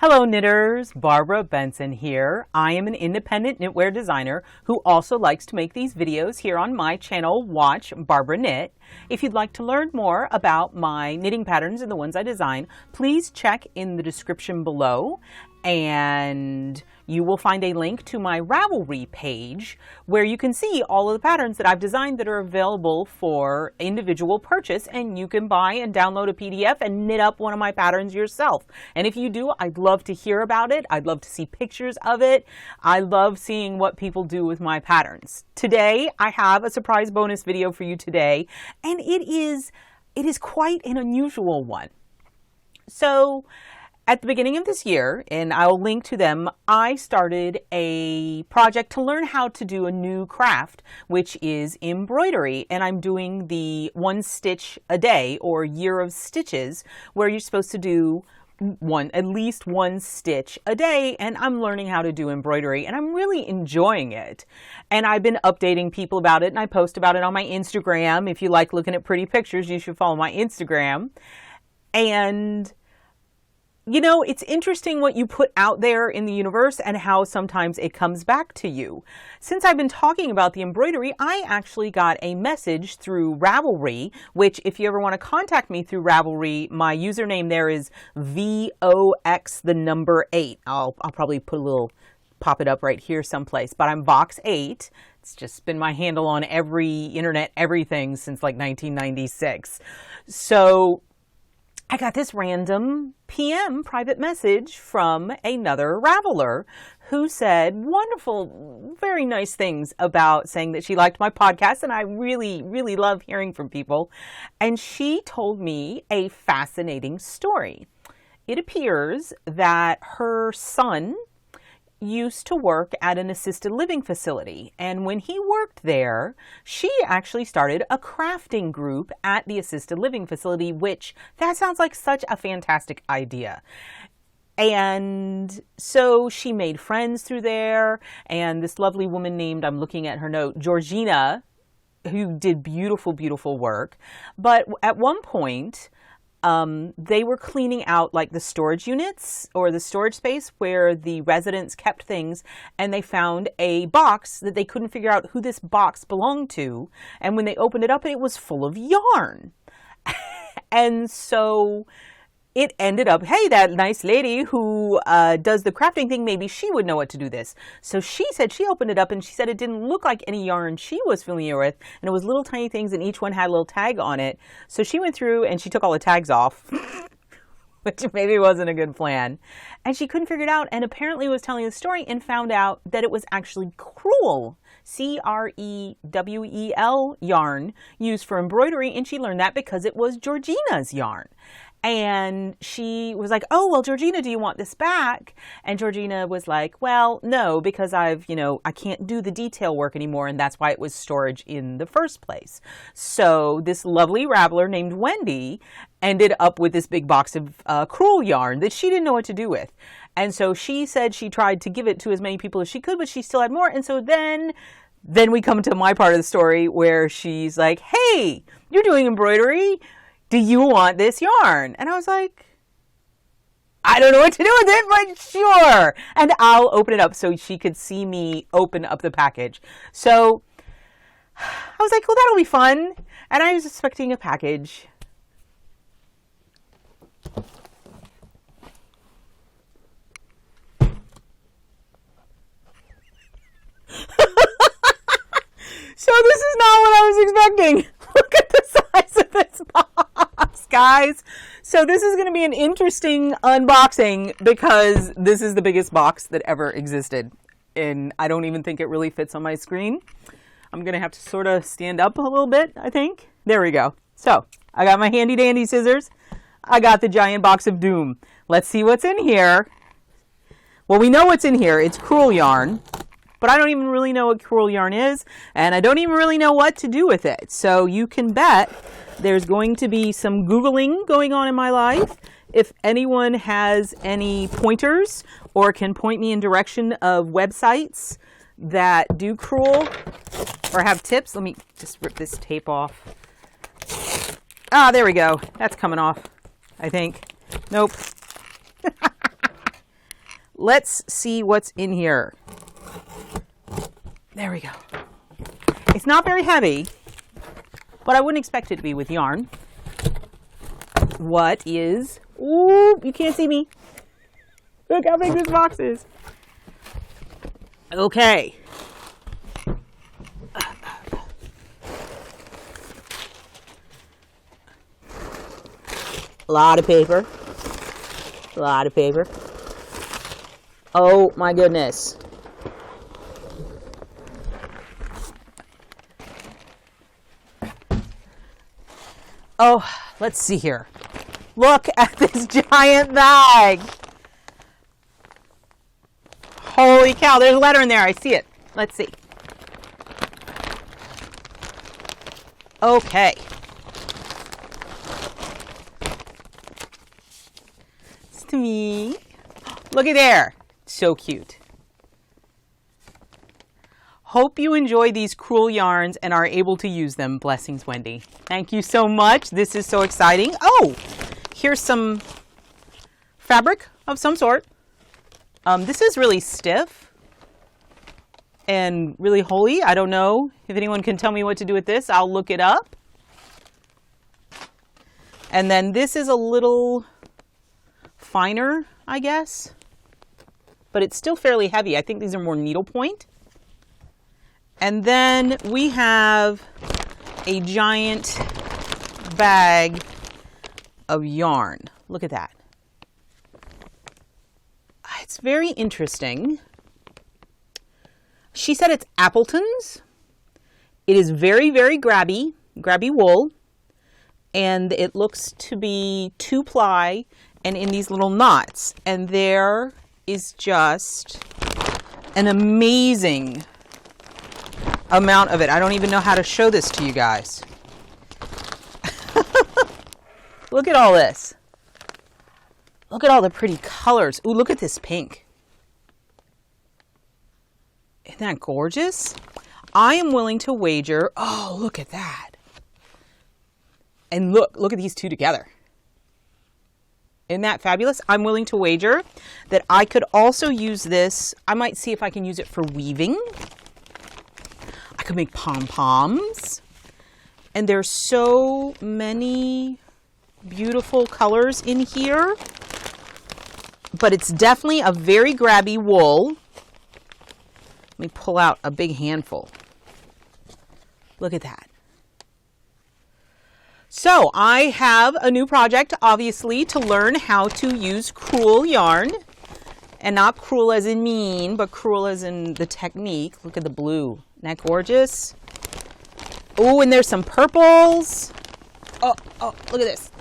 Hello knitters, Barbara Benson here. I am an independent knitwear designer who also likes to make these videos here on my channel, Watch Barbara Knit. If you'd like to learn more about my knitting patterns and the ones I design, please check in the description below and you will find a link to my Ravelry page where you can see all of the patterns that I've designed that are available for individual purchase, and you can buy and download a PDF and knit up one of my patterns yourself. And if you do, I'd love to hear about it. I'd love to see pictures of it. I love seeing what people do with my patterns. Today, I have a surprise bonus video for you today, and it is quite an unusual one. So, at the beginning of this year, and I'll link to them, I started a project to learn how to do a new craft, which is embroidery. And I'm doing the 1 stitch a day or year of stitches, where you're supposed to do at least 1 stitch a day, and I'm learning how to do embroidery, and I'm really enjoying it. And I've been updating people about it, and I post about it on my Instagram. If you like looking at pretty pictures, you should follow my Instagram. And you know, it's interesting what you put out there in the universe and how sometimes it comes back to you. Since I've been talking about the embroidery, I actually got a message through Ravelry, which if you ever want to contact me through Ravelry, my username there is VOX8. I'll probably pop it up right here someplace, but I'm Vox8. It's just been my handle on every internet, everything since like 1996. So I got this random PM private message from another Raveler who said wonderful, very nice things about saying that she liked my podcast, and I really, really love hearing from people. And she told me a fascinating story. It appears that her son used to work at an assisted living facility, and when he worked there, she actually started a crafting group at the assisted living facility, which that sounds like such a fantastic idea. And so she made friends through there, and this lovely woman named, I'm looking at her note, Georgina, who did beautiful, beautiful work. But at one point, they were cleaning out like the storage units or the storage space where the residents kept things, and they found a box that they couldn't figure out who this box belonged to. And when they opened it up, it was full of yarn. And so it ended up, hey, that nice lady who does the crafting thing, maybe she would know what to do this. So she said she opened it up, and she said it didn't look like any yarn she was familiar with, and it was little tiny things, and each one had a little tag on it. So she went through and she took all the tags off, which maybe wasn't a good plan. And she couldn't figure it out, and apparently was telling the story and found out that it was actually Crewel, Crewel yarn used for embroidery, and she learned that because it was Georgina's yarn. And she was like, oh, well, Georgina, do you want this back? And Georgina was like, well, no, because I can't do the detail work anymore. And that's why it was storage in the first place. So this lovely Raveler named Wendy ended up with this big box of Crewel yarn that she didn't know what to do with. And so she said she tried to give it to as many people as she could, but she still had more. And so then we come to my part of the story where she's like, hey, you're doing embroidery. Do you want this yarn? And I was like, I don't know what to do with it, but sure. And I'll open it up so she could see me open up the package. So I was like, well, that'll be fun. And I was expecting a package. So this is not what I was expecting. Look at the size of this box, guys. So this is going to be an interesting unboxing because this is the biggest box that ever existed. And I don't even think it really fits on my screen. I'm going to have to sort of stand up a little bit, I think. There we go. So I got my handy dandy scissors. I got the giant box of doom. Let's see what's in here. Well, we know what's in here. It's Crewel yarn. But I don't even really know what Crewel yarn is, and I don't even really know what to do with it. So you can bet there's going to be some Googling going on in my life. If anyone has any pointers or can point me in direction of websites that do Crewel or have tips, let me just rip this tape off. Ah, there we go. That's coming off, I think. Nope. let's see what's in here. There we go. It's not very heavy, but I wouldn't expect it to be with yarn. What is, ooh, you can't see me. Look how big this box is. Okay. A lot of paper. A lot of paper. Oh my goodness. Oh, let's see here. Look at this giant bag. Holy cow, there's a letter in there. I see it. Let's see. Okay. It's to me. Look at there. So cute. Hope you enjoy these Crewel yarns and are able to use them. Blessings, Wendy. Thank you so much. This is so exciting. Oh, here's some fabric of some sort. This is really stiff and really holey. I don't know if anyone can tell me what to do with this. I'll look it up. And then this is a little finer, I guess, but it's still fairly heavy. I think these are more needlepoint. And then we have a giant bag of yarn. Look at that. It's very interesting. She said it's Appleton's. It is very, very grabby wool. And it looks to be 2-ply and in these little knots. And there is just an amazing amount of it. I don't even know how to show this to you guys. Look at all this. Look at all the pretty colors. Ooh, look at this pink. Isn't that gorgeous? I am willing to wager, oh, look at that. And look at these two together. Isn't that fabulous? I'm willing to wager that I could also use this. I might see if I can use it for weaving. I could make pom-poms. And there's so many beautiful colors in here. But it's definitely a very grabby wool. Let me pull out a big handful. Look at that. So I have a new project, obviously, to learn how to use Crewel yarn. And not cruel as in mean, but Crewel as in the technique. Look at the blue. Isn't that gorgeous? Oh, and there's some purples. Oh, look at this.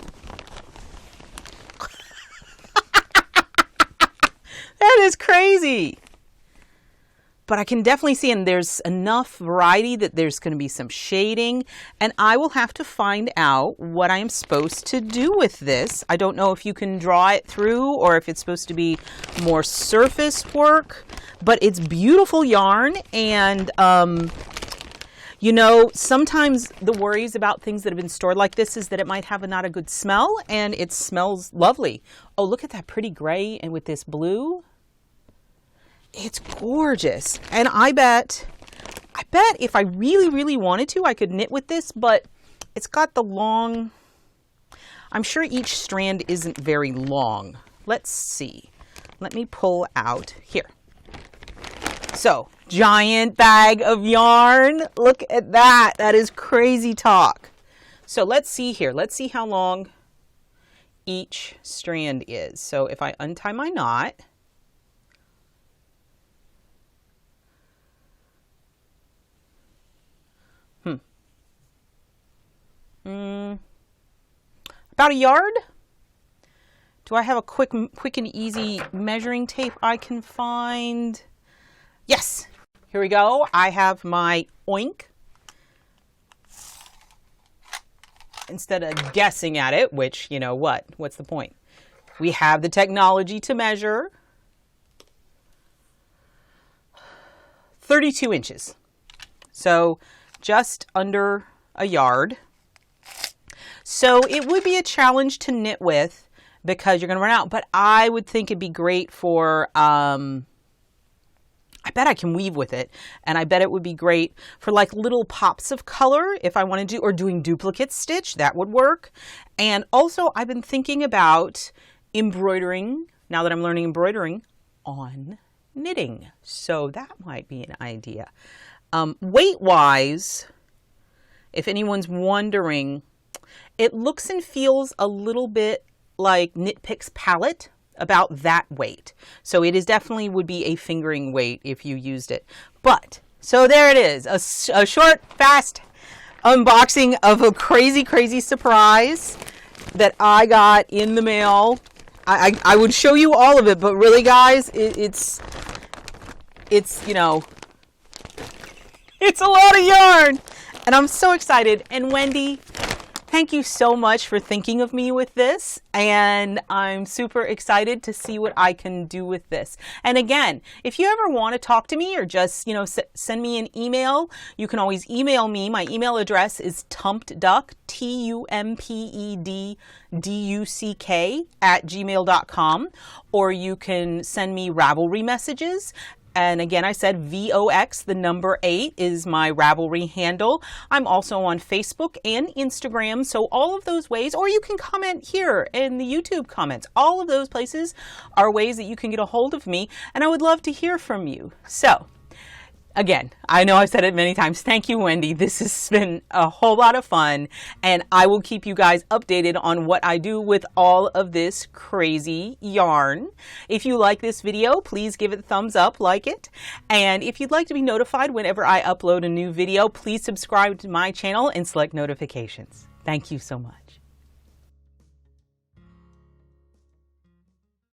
That is crazy. But I can definitely see, and there's enough variety that there's going to be some shading, and I will have to find out what I am supposed to do with this. I don't know if you can draw it through or if it's supposed to be more surface work, but it's beautiful yarn. And you know, sometimes the worries about things that have been stored like this is that it might have not a good smell, and it smells lovely. Oh, look at that pretty gray and with this blue. It's gorgeous. And I bet if I really, really wanted to, I could knit with this, but it's got the long, I'm sure each strand isn't very long. Let's see. Let me pull out here. So, giant bag of yarn. Look at that. That is crazy talk. So let's see here. Let's see how long each strand is. So if I untie my knot, about a yard. Do I have a quick and easy measuring tape I can find? Yes, here we go. I have my oink. Instead of guessing at it, which, you know what? What's the point? We have the technology to measure. 32 inches. So just under a yard. So it would be a challenge to knit with because you're going to run out. But I would think it'd be great for, I bet I can weave with it, and I bet it would be great for like little pops of color if I want to do, or doing duplicate stitch, that would work. And also I've been thinking about embroidering, now that I'm learning embroidering, on knitting. So that might be an idea. Weight-wise, if anyone's wondering, it looks and feels a little bit like Knit Picks palette, about that weight. So it is definitely would be a fingering weight if you used it. But, so there it is, a short, fast unboxing of a crazy, crazy surprise that I got in the mail. I would show you all of it, but really guys, it's, you know, it's a lot of yarn, and I'm so excited. And Wendy, thank you so much for thinking of me with this, and I'm super excited to see what I can do with this. And again, if you ever want to talk to me or just, you know, send me an email, you can always email me. My email address is tumpedduck, TUMPEDDUCK @gmail.com, or you can send me Ravelry messages. And again, I said VOX, the number 8 is my Ravelry handle. I'm also on Facebook and Instagram. So all of those ways, or you can comment here in the YouTube comments. All of those places are ways that you can get a hold of me. And I would love to hear from you. So again, I know I've said it many times. Thank you, Wendy. This has been a whole lot of fun, and I will keep you guys updated on what I do with all of this crazy yarn. If you like this video, please give it a thumbs up, like it. And if you'd like to be notified whenever I upload a new video, please subscribe to my channel and select notifications. Thank you so much.